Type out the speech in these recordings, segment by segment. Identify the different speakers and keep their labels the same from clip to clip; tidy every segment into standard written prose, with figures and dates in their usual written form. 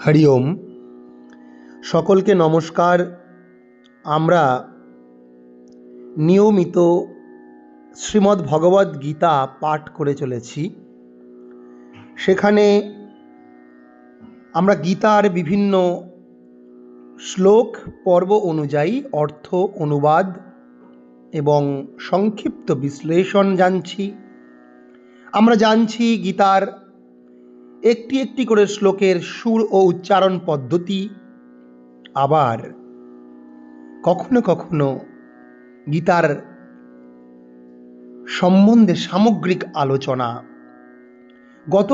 Speaker 1: হরি ওম। সকলকে নমস্কার। আমরা নিয়মিত শ্রীমদ্ ভগবদ্ গীতা পাঠ করে চলেছি। সেখানে আমরা গীতার বিভিন্ন শ্লোক পর্ব অনুযায়ী অর্থ, অনুবাদ এবং সংক্ষিপ্ত বিশ্লেষণ জানছি। আমরা জানছি গীতার একটি একটি করে শ্লোকের সুর ও উচ্চারণ পদ্ধতি। আবার কখনো কখনো গীতার সম্বন্ধে সামগ্রিক আলোচনা। গত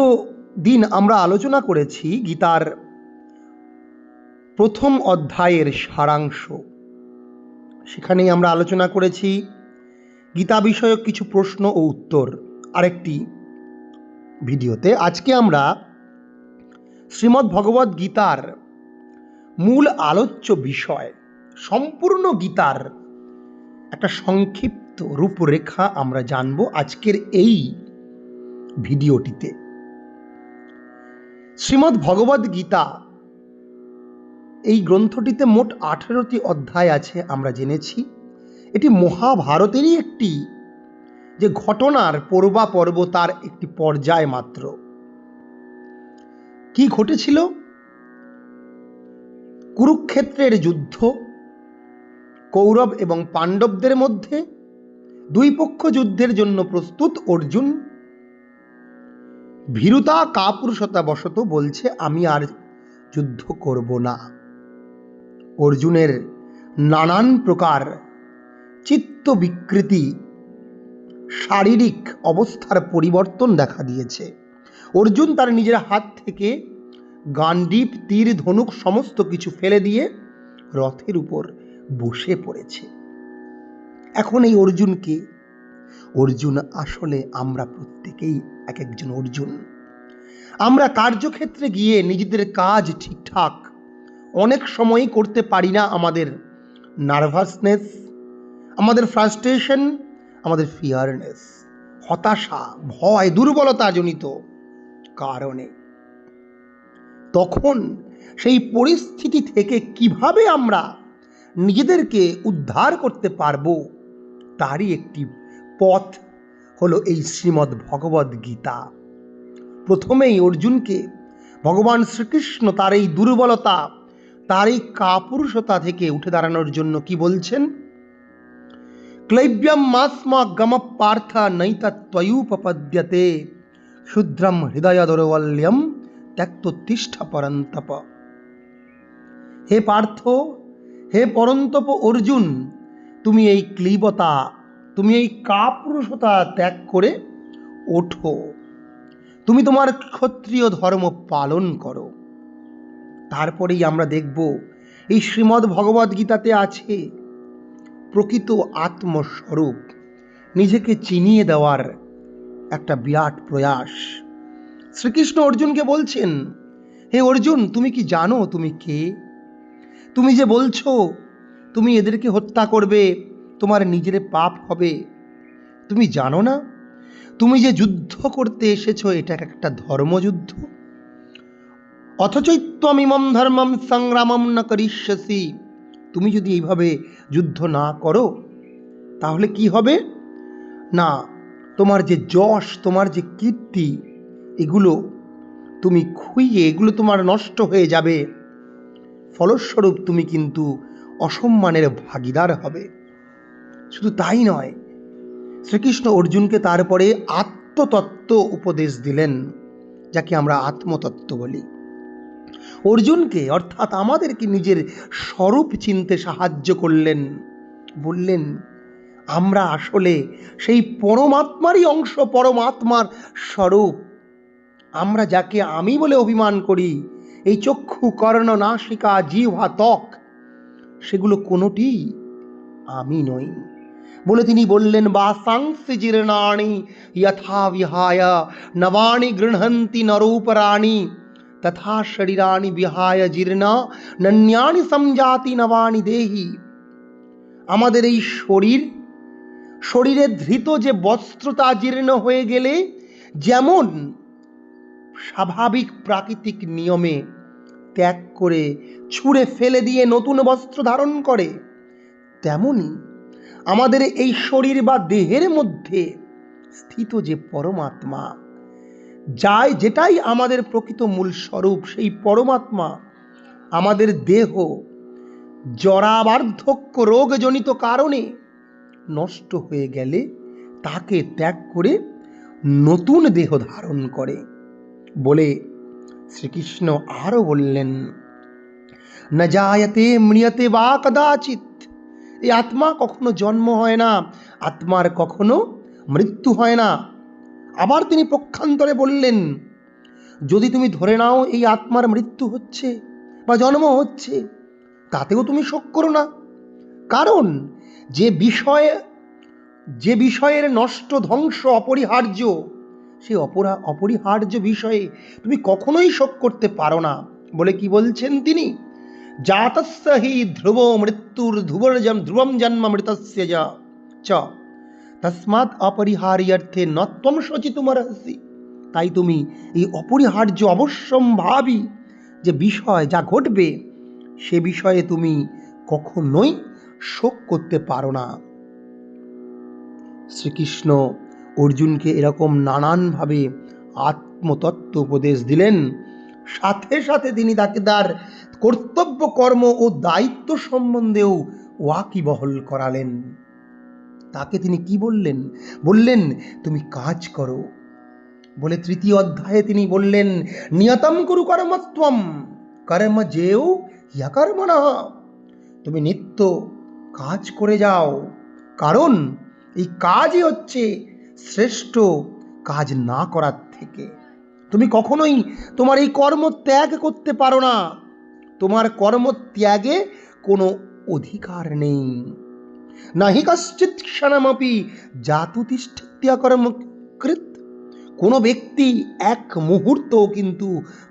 Speaker 1: দিন আমরা আলোচনা করেছি গীতার প্রথম অধ্যায়ের সারাংশ। সেখানেই আমরা আলোচনা করেছি গীতা বিষয়ক কিছু প্রশ্ন ও উত্তর আরেকটি ভিডিওতে। আজকে আমরা শ্রীমদ্ ভগবদ্ গীতার মূল আলোচ্য বিষয়, সম্পূর্ণ গীতার একটা সংক্ষিপ্ত রূপরেখা আমরা জানব আজকের এই ভিডিওটিতে। শ্রীমদ্ ভগবদ্ গীতা এই গ্রন্থটিতে মোট 18টি অধ্যায় আছে আমরা জেনেছি। এটি মহাভারতেরই একটি যে ঘটনার পর্ব তার একটি পর্যায় মাত্র। কি ঘটেছিল? কুরুক্ষেত্রের যুদ্ধ, কৌরব এবং পাণ্ডবদের মধ্যে। দুই পক্ষ যুদ্ধের জন্য প্রস্তুত। অর্জুন ভীরুতা কাপুরুষতা বশত বলছে আমি আর যুদ্ধ করব না। অর্জুনের নানান প্রকার চিত্ত বিকৃতি, শারীরিক অবস্থার পরিবর্তন দেখা দিয়েছে। অর্জুন তার নিজের হাত থেকে গান্ডীব, তীর, ধনুক সমস্ত কিছু ফেলে দিয়ে রথের উপর বসে পড়েছে। এখন এই অর্জুনকে, অর্জুন আসলে আমরা প্রত্যেকেই এক একজন অর্জুন। আমরা কার্যক্ষেত্রে গিয়ে নিজেদের কাজ ঠিকঠাক অনেক সময়ই করতে পারি না। আমাদের নার্ভাসনেস, আমাদের ফ্রাস্ট্রেশন, আমাদের ফিয়ারনেস, হতাশা, ভয়, দুর্বলতা জনিত কারণে। তখন সেই পরিস্থিতি থেকে কিভাবে আমরা নিজেদেরকে উদ্ধার করতে পারবো তারই একটি পথ হলো এই শ্রীমদ্ ভগবদ্ গীতা। প্রথমেই অর্জুনকে ভগবান শ্রীকৃষ্ণ তার এই দুর্বলতা, তার এই কাপুরুষতা থেকে উঠে দাঁড়ানোর জন্য কি বলছেন? ক্লৈব্যম মাসমা গম পার্থ নৈতা ত্বয়ুপপদ্যতে শূদ্রম হৃদয় দৌর্বল্যম ত্যক্তোত্তিষ্ঠ পরন্তপ। হে পার্থ, হে পরন্তপ অর্জুন, তুমি এই ক্লীবতা, তুমি এই কাপুরুষতা ত্যাগ করে ওঠো। তুমি তোমার ক্ষত্রিয় ধর্ম পালন করো। তারপরেই আমরা দেখব এই শ্রীমদ্ ভগবদ্ গীতাতে আছে প্রকৃত আত্মস্বরূপ, নিজেকে চিনিয়ে দেওয়ার একটা বিরাট প্রয়াস। শ্রীকৃষ্ণ অর্জুনকে বলছেন, হে অর্জুন, তুমি কি জানো তুমি কে? তুমি যে বলছো তুমি এদেরকে হত্যা করবে, তোমার নিজের পাপ হবে, তুমি জানো না তুমি যে যুদ্ধ করতে এসেছো এটা একটা ধর্মযুদ্ধ? অথচৈত্বমিমম ধর্মম সংগ্রামম ন করিষ্যসি। তুমি যদি এইভাবে যুদ্ধ না করো তাহলে কি হবে না, তোমার যে যশ, তোমার যে কীর্তি, এগুলো তুমি খুইয়ে, এগুলো তোমার নষ্ট হয়ে যাবে। ফলস্বরূপ তুমি কিন্তু অসম্মানের ভাগীদার হবে। শুধু তাই নয়, শ্রীকৃষ্ণ অর্জুনকে তারপরে আত্মতত্ত্ব উপদেশ দিলেন, যাকে আমরা আত্মতত্ত্ব বলি। অর্জুনকে অর্থাৎ আমাদেরকে নিজের স্বরূপ চিনতে সাহায্য করলেন। বললেন আমরা আসলে সেই পরমাত্মারই অংশ, পরমাত্মার স্বরূপ। আমরা যাকে আমি বলে অভিমান করি, এই চক্ষু, কর্ণ, নাসিকা, জিহ্বা, ত্বক, সেগুলো কোনোটি আমি নই বলে তিনি বললেন বাসাংসি জীর্ণানি যথা বিহায় নবানি গৃহন্তি নরূপরাণি তথা শরীরাণি বিহায় জীর্ণ নন্যানি সমজাতি নবানি দেহি। আমাদের এই শরীরে ধৃত যে বস্ত্রতা জীর্ণ হয়ে গেলে যেমন স্বাভাবিক প্রাকৃতিক নিয়মে ত্যাগ করে ছুঁড়ে ফেলে দিয়ে নতুন বস্ত্র ধারণ করে, তেমনি আমাদের এই শরীর বা দেহের মধ্যে স্থিত যে পরমাত্মা, যেটাই আমাদের প্রকৃত মূল স্বরূপ, সেই পরমাত্মা আমাদের দেহ জরা বার্ধক্য রোগজনিত কারণে নষ্ট হয়ে গেলে তাকে ত্যাগ করে নতুন দেহ ধারণ করে বলে শ্রীকৃষ্ণ আরো বললেন, না জায়তে ম্রিয়তে বা কদাচিৎ, এই আত্মা কখনো জন্ম হয় না, আত্মার কখনো মৃত্যু হয় না। আবার তিনি পক্ষান্তরে বললেন, যদি তুমি ধরে নাও এই আত্মার মৃত্যু হচ্ছে বা জন্ম হচ্ছে, তাতেও তুমি শোক করো না, কারণ যে বিষয়ের নষ্ট ধ্বংস অপরিহার্য, সেই অপরিহার্য বিষয়ে তুমি কখনোই শোক করতে পারো না বলে কি বলছেন তিনি, জাতস্য হি ধ্রুব মৃত্যুর ধ্রুবম জন্ম মৃতস্য চ তস্মাৎ অপরিহার্যার্থে ন ত্বম শোচিতুমর্হসি। তাই তুমি এই অপরিহার্য অবশ্যম্ভাবী যে বিষয় যা ঘটবে, সে বিষয়ে তুমি কখনোই শোক করতে পারো না। শ্রীকৃষ্ণ অর্জুনকে এরকম নানানভাবে আত্মতত্ত্ব উপদেশ দিলেন, সাথে সাথে তিনি তাকে তার কর্তব্য কর্ম ও দায়িত্ব সম্বন্ধেও ওয়াকিবহল করালেন। তাকে তিনি কি বললেন? বললেন, তুমি কাজ করো বলে তৃতীয় অধ্যায়ে তিনি বললেন, নিয়তম কুরু কর্মত্বম কর্ম যেও হ্যকর্মণঃ, তুমি নিত্য কাজ করে যাও, কারণ এই কাজই হচ্ছে শ্রেষ্ঠ কাজ না করার থেকে। তুমি কখনোই তোমার এই কর্ম ত্যাগ করতে পারো না, তোমার কর্ম ত্যাগে কোনো অধিকার নেই। নাহি কশ্চিৎ ক্ষণমপি জাতুতিষ্ঠত্যকর্মকৃৎ, কোনো ব্যক্তি এক মুহূর্ত কিন্তু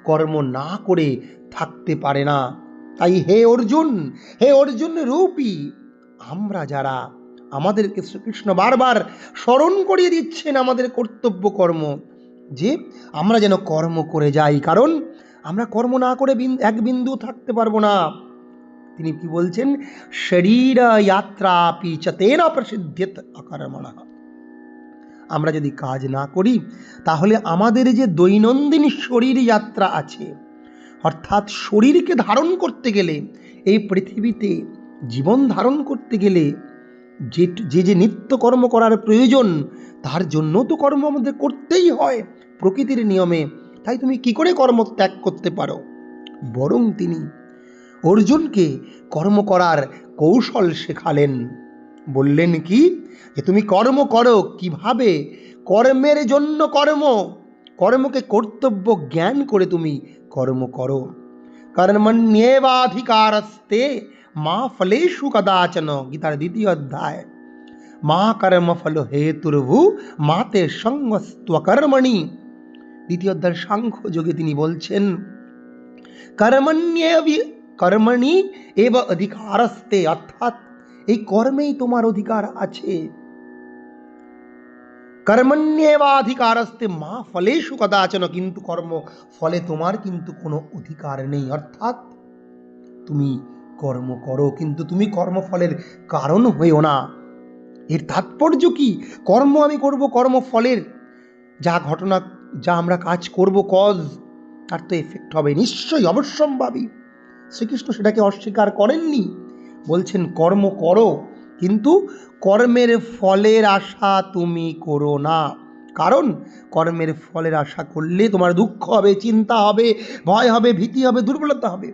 Speaker 1: কর্ম না করে থাকতে পারে না। তাই হে অর্জুন রূপী আমরা যারা, আমাদেরকে শ্রীকৃষ্ণ বারবার স্মরণ করিয়ে দিচ্ছেন আমাদের কর্তব্য কর্ম, যে আমরা যেন কর্ম করে যাই, কারণ আমরা কর্ম না করে এক বিন্দু থাকতে পারবো না। তিনি কি বলছেন, শরীর যাত্রা পিচতেন প্রসিদ্ধেত অকর্মণঃ, আমরা যদি কাজ না করি তাহলে আমাদের যে দৈনন্দিন শরীর যাত্রা আছে, অর্থাৎ শরীরকে ধারণ করতে গেলে, এই পৃথিবীতে জীবন ধারণ করতে গেলে যে নিত্য কর্ম করার প্রয়োজন, তার জন্য তো কর্ম আমাদের করতেই হয় প্রকৃতির নিয়মে। তাই তুমি কি করে কর্ম ত্যাগ করতে পারো? বরং তিনি অর্জুনকে কর্ম করার কৌশল শেখালেন। বললেন কি, যে তুমি কর্ম করো কিভাবে, কর্মের জন্য কর্মকে কর্তব্য জ্ঞান করে তুমি কর্ম করো। কর্মণ্যেবাধিকারস্তে মা ফলেষু কদাচন, গীতার দ্বিতীয় অধ্যায়। মা কর্মফল হেতুর্ভু মাতে সঙ্গস্ত্বকর্মণি, দ্বিতীয় অধ্যায় সাংখ্য যোগে তিনি বলছেন, কর্মণি এব অধিকারস্তে, অর্থাৎ এই কর্মেই তোমার অধিকার আছে। কর্মণ্যেবাধিকারস্তে মা ফলেষু কদাচন, কিন্তু কর্ম ফলে তোমার কিন্তু কোনো অধিকার নেই। অর্থাৎ তুমি কর্ম করো, কিন্তু তুমি কর্মফলের কারণ হইও না। এর তাৎপর্য কি? কর্ম আমি করব, কর্মফলের যা ঘটনা, যা আমরা কাজ করব, কজ, তার তো এফেক্ট হবে নিশ্চয়ই, অবশ্যম্ভাবী। শ্রীকৃষ্ণ সেটাকে অস্বীকার করেননি, বলছেন কর্ম করো, কিন্তু কর্মের ফলের আশা তুমি করো না, কারণ কর্মের ফলের আশা করলে তোমার দুঃখ হবে, চিন্তা হবে, ভয় হবে, ভীতি হবে, দুর্বলতা হবে।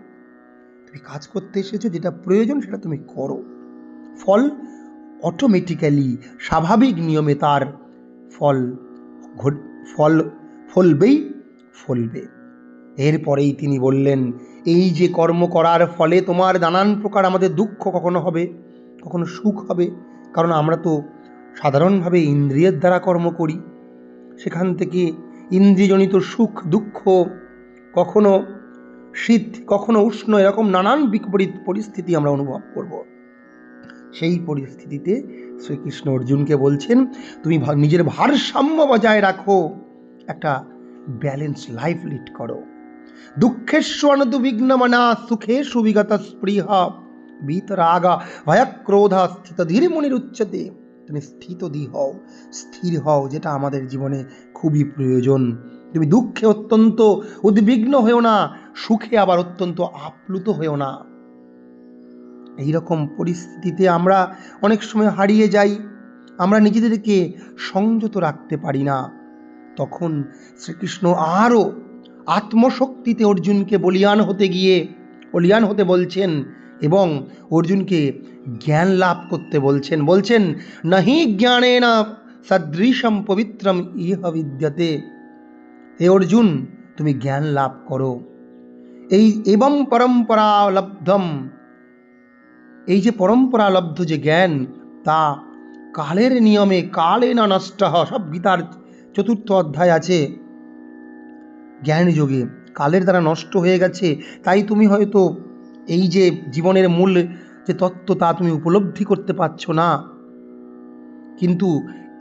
Speaker 1: তুমি কাজ করতে এসেছো, যেটা প্রয়োজন সেটা তুমি করো, ফল অটোমেটিক্যালি স্বাভাবিক নিয়মে তার ফলবে। এরপরেই তিনি বললেন, এই যে কর্ম করার ফলে তোমার নানান প্রকার আমাদের দুঃখ কখনো হবে, কখনো সুখ হবে, কারণ আমরা তো সাধারণভাবে ইন্দ্রিয়ের দ্বারা কর্ম করি, সেখান থেকে ইন্দ্রিয়জনিত সুখ দুঃখ, কখনো শীত কখনো উষ্ণ, এরকম নানান বিপরীত পরিস্থিতি আমরা অনুভব করব। সেই পরিস্থিতিতে শ্রীকৃষ্ণ অর্জুনকে বলছেন, তুমি নিজের ভারসাম্য বজায় রাখো, একটা ব্যালেন্স লাইফ লিড করো। দুঃখেষু অনুদ্বিগ্নমনা সুখেষু বিগত স্পৃহ বিতরাগ ভয়ক্রোধ স্থিত ধীর মুনিরুচ্যতে। তুমি স্থিতধী হও, স্থির হও, যেটা আমাদের জীবনে খুবই প্রয়োজন। তুমি দুঃখে অত্যন্ত উদ্বিগ্ন হয়েও না, সুখে আবার অত্যন্ত আপ্লুত হয়েও না। এইরকম পরিস্থিতিতে আমরা অনেক সময় হারিয়ে যাই, আমরা নিজেদেরকে সংযত রাখতে পারি না। তখন শ্রীকৃষ্ণ আরও আত্মশক্তিতে অর্জুনকে বলীয়ান হতে বলছেন এবং অর্জুনকে জ্ঞান লাভ করতে বলছেন নাহি জ্ঞানেন সদৃশম পবিত্রম ইহ বিদ্যতে। হে অর্জুন, তুমি জ্ঞান লাভ করো। এই এবং পরম্পরা লব্ধম, এই যে পরম্পরা লব্ধ যে জ্ঞান, তা কালের নিয়মে কালে না নষ্ট। সব গীতার 4র্থ অধ্যায় আছে। জ্ঞান যোগে কালের দ্বারা নষ্ট হয়ে গেছে, তাই তুমি হয়তো এই যে জীবনের মূল যে তত্ত্ব তা তুমি উপলব্ধি করতে পারছো না। কিন্তু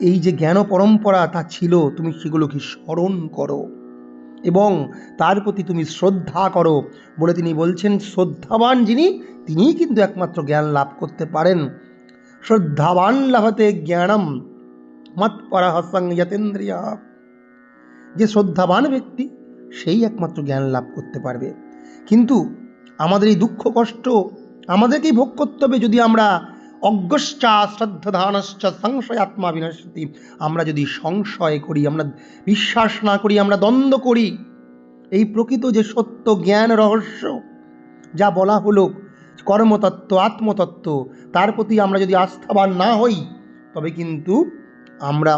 Speaker 1: এই যে জ্ঞান পরম্পরা তা ছিল, তুমি সেগুলোকে স্মরণ করো এবং তার প্রতি তুমি শ্রদ্ধা করো বলে তিনি বলছেন, শ্রদ্ধাবান যিনি, তিনিই কিন্তু একমাত্র জ্ঞান লাভ করতে পারেন। শ্রদ্ধাবান লভতে জ্ঞানম মৎপরঃ সংযতেন্দ্রিয়ঃ। যে শ্রদ্ধাবান ব্যক্তি সেই একমাত্র জ্ঞান লাভ করতে পারবে। কিন্তু আমাদের এই দুঃখ কষ্ট আমাদেরকেই ভোগ করতে হবে যদি আমরা অজ্ঞশ্চা শ্রদ্ধাধানশ্চ সংশয়াত্মা বিনশ্যতি, আমরা যদি সংশয় করি, আমরা বিশ্বাস না করি, আমরা দ্বন্দ্ব করি, এই প্রকৃত যে সত্য জ্ঞান রহস্য যা বলা হলো কর্মতত্ত্ব আত্মতত্ত্ব, তার প্রতি আমরা যদি আস্থাবান না হই, তবে কিন্তু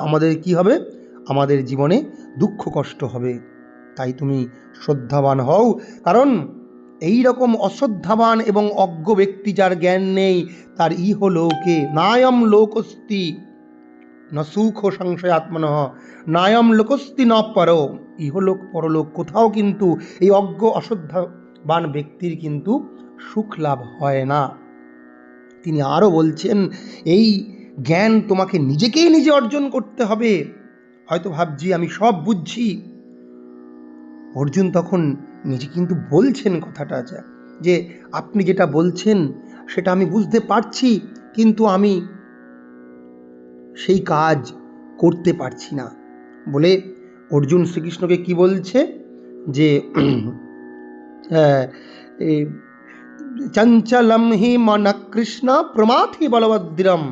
Speaker 1: আমাদের কি হবে, আমাদের জীবনে দুঃখ কষ্ট হবে। তাই তুমি শ্রদ্ধাবান হও, কারণ এই রকম অশ্রদ্ধাবান এবং অজ্ঞ ব্যক্তি যার জ্ঞান নেই, তার ইহলোকে নায়ম লোকস্তি ন সুখ সংশয়াত্মনঃ নায়ম লোকস্তি ন পর। ইহলোক পরলোক কোথাও কিন্তু এই অজ্ঞ অশ্রদ্ধাবান ব্যক্তির কিন্তু সুখ লাভ হয় না। তিনি আরও বলছেন, এই জ্ঞান তোমাকে নিজেকেই নিজে অর্জন করতে হবে। হয়তো ভাবছি আমি সব বুঝছি, অর্জুন তখন নিজে কিন্তু বলছেন কথাটা যে আপনি যেটা বলছেন সেটা আমি বুঝতে পারছি, কিন্তু আমি সেই কাজ করতে পারছি না বলে অর্জুন শ্রীকৃষ্ণকে কি বলছে যে চঞ্চলম হি মন কৃষ্ণ প্রমাথি বলবদ্রম।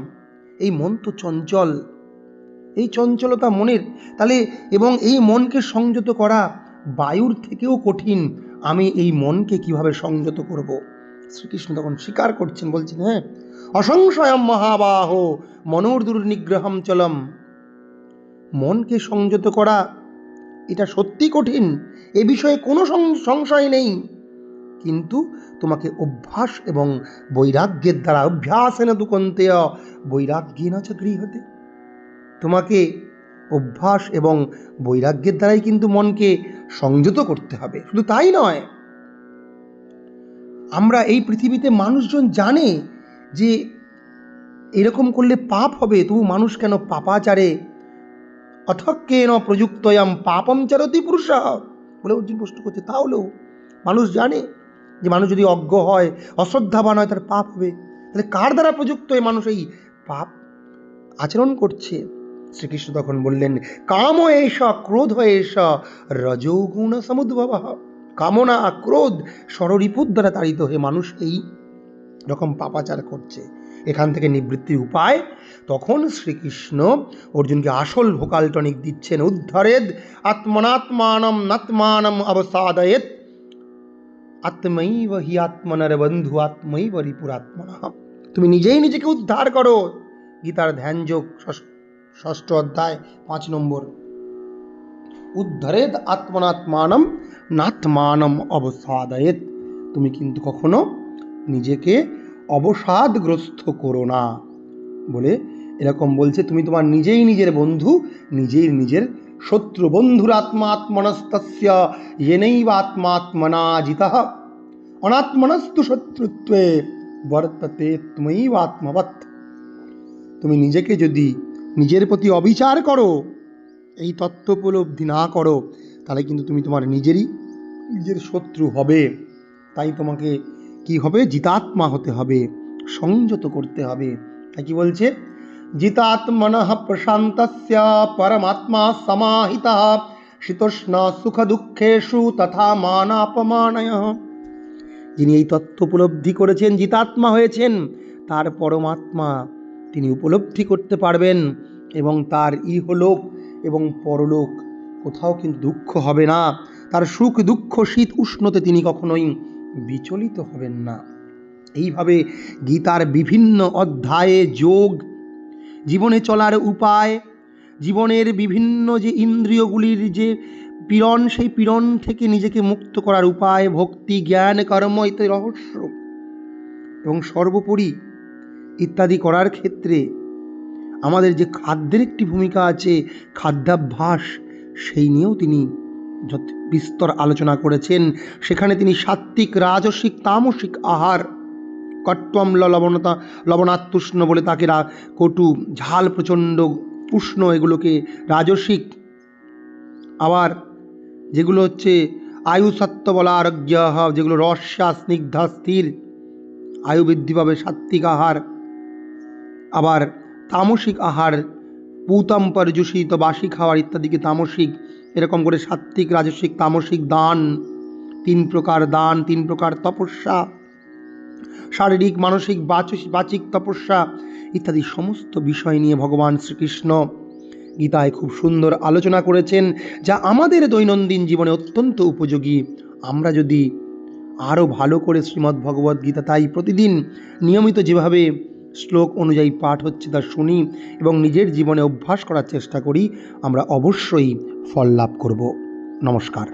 Speaker 1: এই মন তো চঞ্চল, এই চঞ্চলতা মনের, তাহলে এবং এই মনকে সংযত করা বায়ুর থেকেও কঠিন। আমি এই মনকে কিভাবে সংযত করব? শ্রীকৃষ্ণ তখন স্বীকার করছেন, বলছেন হ্যাঁ, অসংশয়ম মহাবাহ মনোর্দুর্নিগ্রহম চলম। মনকে সংযত করা এটা সত্যি কঠিন, এ বিষয়ে কোনো সংশয় নেই, কিন্তু তোমাকে অভ্যাস এবং বৈরাগ্যের দ্বারা, অভ্যাসেন তু কন্তেয় বৈরাগ্যেন চ গৃহতে, তোমাকে অভ্যাস এবং বৈরাগ্যের দ্বারাই কিন্তু মনকে সংযত করতে হবে। শুধু তাই নয়, আমরা এই পৃথিবীতে মানুষজন জানে যে এরকম করলে পাপ হবে, তবু মানুষ কেন পাপাচারে অথক্কেন প্রযুক্তয়াম পাপম চারতি পুরুষ বলে অর্জুন প্রশ্ন করছে। তাহলেও মানুষ জানে যে মানুষ যদি অজ্ঞ হয়, অশ্রদ্ধাবান হয়, তার পাপ হবে। তাহলে কার দ্বারা প্রযুক্ত হয়ে মানুষ এই পাপ আচরণ করছে? শ্রীকৃষ্ণ তখন বললেন, কাম এষ ক্রোধ এষ রজোগুণ সমুদ্ভব। কামনা ক্রোধ ষড়রিপুর দ্বারা তাড়িত হয়ে মানুষ এই রকম পাপাচার করছে। এখান থেকে নিবৃত্তির উপায় তখন শ্রীকৃষ্ণ অর্জুনকে আসল ভোকাল টনিক দিচ্ছেন, উদ্ধরেদ আত্মনাত্মানম নাত্মানম অবসাদয়েত আত্মৈব হি আত্মনর বন্ধু আত্মৈব রিপুরাত্মনঃ। তুমি নিজেই নিজেকে উদ্ধার করো। গীতার ধ্যানযোগ 6ষ্ঠ অধ্যায় 5 নম্বর। উদ্ধরেদ আত্মনাত্মানম নাত্মানম অবসাদয়েত। তুমি কিন্তু কখনো নিজেকে অবসাদগ্রস্ত করো না বলে এরকম বলছে। তুমি তোমার নিজেই নিজের বন্ধু, নিজেই নিজের শত্রু। বন্ধুর আত্মাত্মনস্তস্য येनैव आत्मात्मना जितः অনাত্মনস্তু শত্রুত্বে বর্ততে ত্বয়ৈব আত্মবৎ। তুমি নিজেকে যদি নিজের প্রতি অবিচার করো, এই তত্ত্ব উপলব্ধি না করো, তাহলে কিন্তু তুমি তোমার নিজেরই নিজের শত্রু হবে। তাই তোমাকে কি হবে? জিতাত্মা হতে হবে, সংযত করতে হবে। তাই কি বলছে? জিতাত্মনঃ প্রশান্তস্য পরমাত্মা সমাহিতঃ শীতোষ্ণ সুখ দুঃখেষু তথা মানাপমানয়ঃ। যিনি এই তত্ত্ব উপলব্ধি করেছেন, জিতাত্মা হয়েছেন, তার পরমাত্মা তিনি উপলব্ধি করতে পারবেন এবং তার ইহলোক এবং পরলোক কোথাও কিন্তু দুঃখ হবে না। তার সুখ দুঃখ শীত উষ্ণতে তিনি কখনোই বিচলিত হবেন না। এইভাবে গীতার বিভিন্ন অধ্যায়ে যোগ, জীবনে চলার উপায়, জীবনের বিভিন্ন যে ইন্দ্রিয়গুলির যে পীড়ন, সেই পীড়ন থেকে নিজেকে মুক্ত করার উপায়, ভক্তি, জ্ঞান, কর্ম ইত্যাদি রহস্য এবং সর্বোপরি ইত্যাদি করার ক্ষেত্রে আমাদের যে খাদ্যের একটি ভূমিকা আছে, খাদ্যাভ্যাস, সেই নিয়েও তিনি বিস্তর আলোচনা করেছেন। সেখানে তিনি সাত্ত্বিক, রাজসিক, তামসিক আহার, কট্টম লবণাত্তুষ্ণ বলে তাকে কটু, ঝাল প্রচণ্ড, উষ্ণ, এগুলোকে রাজসিক। আবার যেগুলো হচ্ছে আয়ুসত্ত্ব বলা আরোগ্য, যেগুলো রস্যা, স্নিগ্ধা, স্থির, আয়ু বৃদ্ধি পাবে, সাত্ত্বিক আহার। আবার তামসিক আহার, পূতম পর্যুষিত, বাসি খাওয়ার ইত্যাদিকে তামসিক। এরকম করে সাত্ত্বিক, রাজসিক, তামসিক দান, 3 প্রকার দান, 3 প্রকার তপস্যা, শারীরিক, মানসিক, বাচিক তপস্যা ইত্যাদি সমস্ত বিষয় নিয়ে ভগবান শ্রীকৃষ্ণ গীতায় খুব সুন্দর আলোচনা করেছেন, যা আমাদের দৈনন্দিন জীবনে অত্যন্ত উপযোগী। আমরা যদি আরও ভালো করে শ্রীমদ্ ভগবদ্ গীতা তাই প্রতিদিন নিয়মিত যেভাবে শ্লোক অনুযায়ী পাঠ হচ্ছে তা শুনি এবং নিজের জীবনে অভ্যাস করার চেষ্টা করি, আমরা অবশ্যই ফল লাভ করব। নমস্কার।